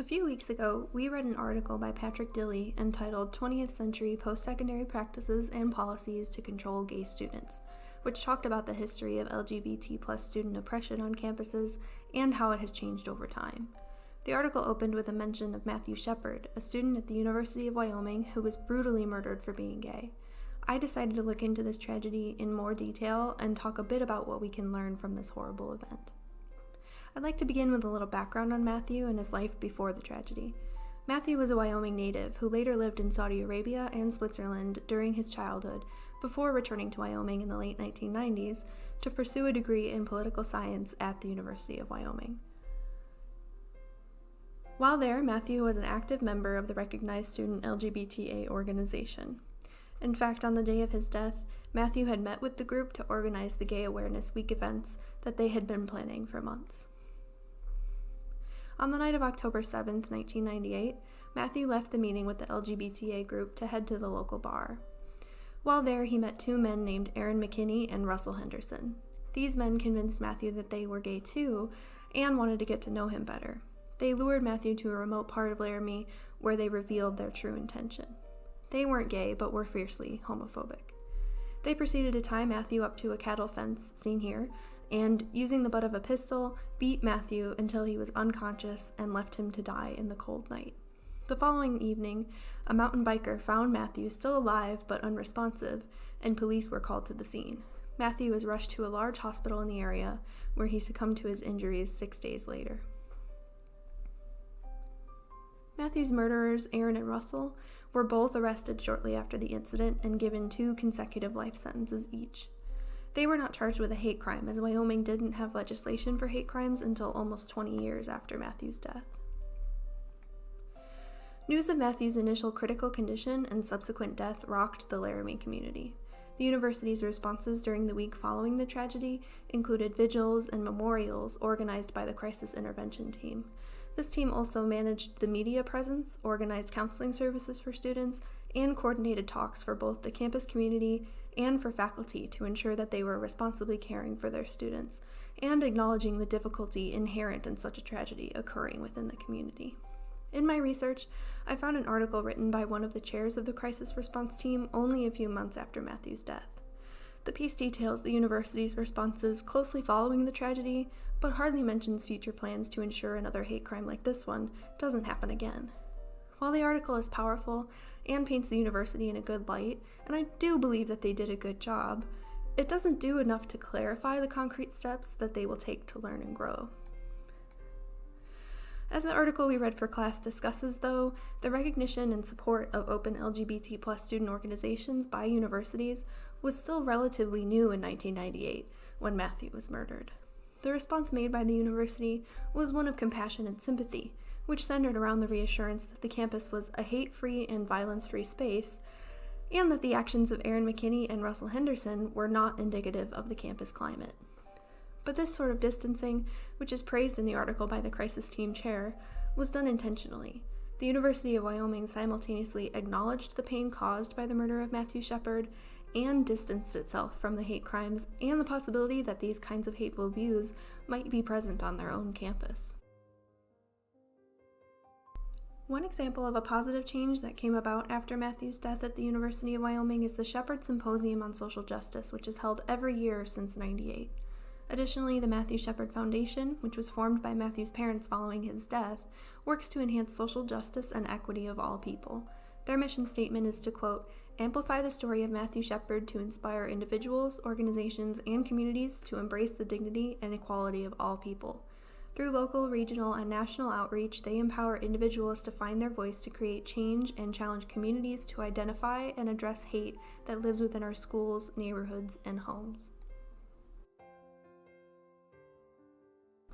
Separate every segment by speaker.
Speaker 1: A few weeks ago, we read an article by Patrick Dilley entitled 20th Century Post-Secondary Practices and Policies to Control Gay Students, which talked about the history of LGBT+ student oppression on campuses and how it has changed over time. The article opened with a mention of Matthew Shepard, a student at the University of Wyoming who was brutally murdered for being gay. I decided to look into this tragedy in more detail and talk a bit about what we can learn from this horrible event. I'd like to begin with a little background on Matthew and his life before the tragedy. Matthew was a Wyoming native who later lived in Saudi Arabia and Switzerland during his childhood before returning to Wyoming in the late 1990s to pursue a degree in political science at the University of Wyoming. While there, Matthew was an active member of the recognized student LGBTA organization. In fact, on the day of his death, Matthew had met with the group to organize the Gay Awareness Week events that they had been planning for months. On the night of October 7, 1998, Matthew left the meeting with the LGBTA group to head to the local bar. While there, he met two men named Aaron McKinney and Russell Henderson. These men convinced Matthew that they were gay too and wanted to get to know him better. They lured Matthew to a remote part of Laramie where they revealed their true intention. They weren't gay, but were fiercely homophobic. They proceeded to tie Matthew up to a cattle fence, seen here, and, using the butt of a pistol, beat Matthew until he was unconscious and left him to die in the cold night. The following evening, a mountain biker found Matthew still alive but unresponsive, and police were called to the scene. Matthew was rushed to a large hospital in the area, where he succumbed to his injuries 6 days later. Matthew's murderers, Aaron and Russell, were both arrested shortly after the incident and given 2 consecutive life sentences each. They were not charged with a hate crime, as Wyoming didn't have legislation for hate crimes until almost 20 years after Matthew's death. News of Matthew's initial critical condition and subsequent death rocked the Laramie community. The university's responses during the week following the tragedy included vigils and memorials organized by the crisis intervention team. This team also managed the media presence, organized counseling services for students, and coordinated talks for both the campus community and for faculty to ensure that they were responsibly caring for their students and acknowledging the difficulty inherent in such a tragedy occurring within the community. In my research, I found an article written by one of the chairs of the crisis response team only a few months after Matthew's death. The piece details the university's responses closely following the tragedy, but hardly mentions future plans to ensure another hate crime like this one doesn't happen again. While the article is powerful and paints the university in a good light, and I do believe that they did a good job, it doesn't do enough to clarify the concrete steps that they will take to learn and grow. As the article we read for class discusses, though, the recognition and support of open LGBT+ student organizations by universities was still relatively new in 1998 when Matthew was murdered. The response made by the university was one of compassion and sympathy, which centered around the reassurance that the campus was a hate-free and violence-free space, and that the actions of Aaron McKinney and Russell Henderson were not indicative of the campus climate. But this sort of distancing, which is praised in the article by the crisis team chair, was done intentionally. The University of Wyoming simultaneously acknowledged the pain caused by the murder of Matthew Shepard and distanced itself from the hate crimes and the possibility that these kinds of hateful views might be present on their own campus. One example of a positive change that came about after Matthew's death at the University of Wyoming is the Shepard Symposium on Social Justice, which is held every year since '98. Additionally, the Matthew Shepard Foundation, which was formed by Matthew's parents following his death, works to enhance social justice and equity of all people. Their mission statement is to, quote, amplify the story of Matthew Shepard to inspire individuals, organizations, and communities to embrace the dignity and equality of all people. Through local, regional, and national outreach, they empower individuals to find their voice to create change and challenge communities to identify and address hate that lives within our schools, neighborhoods, and homes.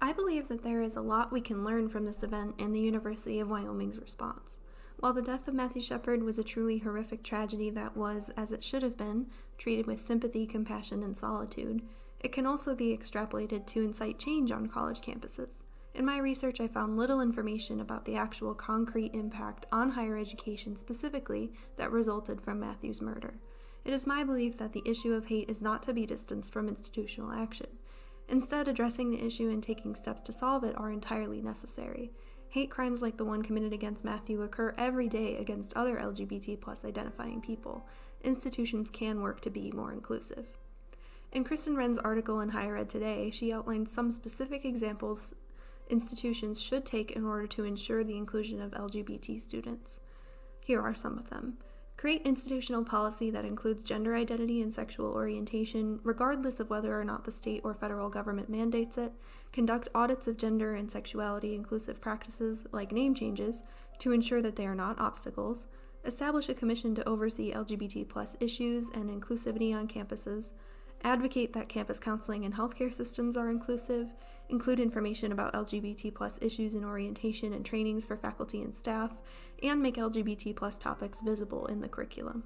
Speaker 1: I believe that there is a lot we can learn from this event and the University of Wyoming's response. While the death of Matthew Shepard was a truly horrific tragedy that was, as it should have been, treated with sympathy, compassion, and solitude, it can also be extrapolated to incite change on college campuses. In my research, I found little information about the actual concrete impact on higher education specifically that resulted from Matthew's murder. It is my belief that the issue of hate is not to be distanced from institutional action. Instead, addressing the issue and taking steps to solve it are entirely necessary. Hate crimes like the one committed against Matthew occur every day against other LGBT+ identifying people. Institutions can work to be more inclusive. In Kristen Wren's article in Higher Ed Today, she outlined some specific examples institutions should take in order to ensure the inclusion of LGBT students. Here are some of them. Create institutional policy that includes gender identity and sexual orientation, regardless of whether or not the state or federal government mandates it. Conduct audits of gender and sexuality inclusive practices, like name changes, to ensure that they are not obstacles. Establish a commission to oversee LGBT+ issues and inclusivity on campuses. Advocate that campus counseling and healthcare systems are inclusive. Include information about LGBT+ issues in orientation and trainings for faculty and staff, and make LGBT+ topics visible in the curriculum.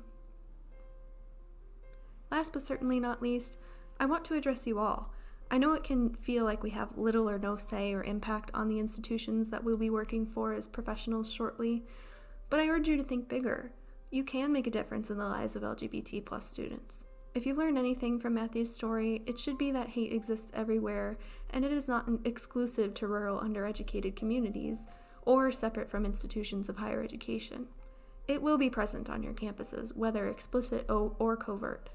Speaker 1: Last but certainly not least, I want to address you all. I know it can feel like we have little or no say or impact on the institutions that we'll be working for as professionals shortly, but I urge you to think bigger. You can make a difference in the lives of LGBT+ students. If you learn anything from Matthew's story, it should be that hate exists everywhere, and it is not exclusive to rural undereducated communities or separate from institutions of higher education. It will be present on your campuses, whether explicit or covert.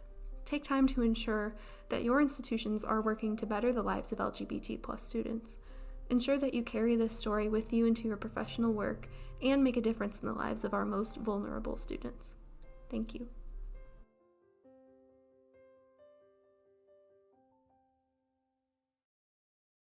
Speaker 1: Take time to ensure that your institutions are working to better the lives of LGBT+ students. Ensure that you carry this story with you into your professional work and make a difference in the lives of our most vulnerable students. Thank you.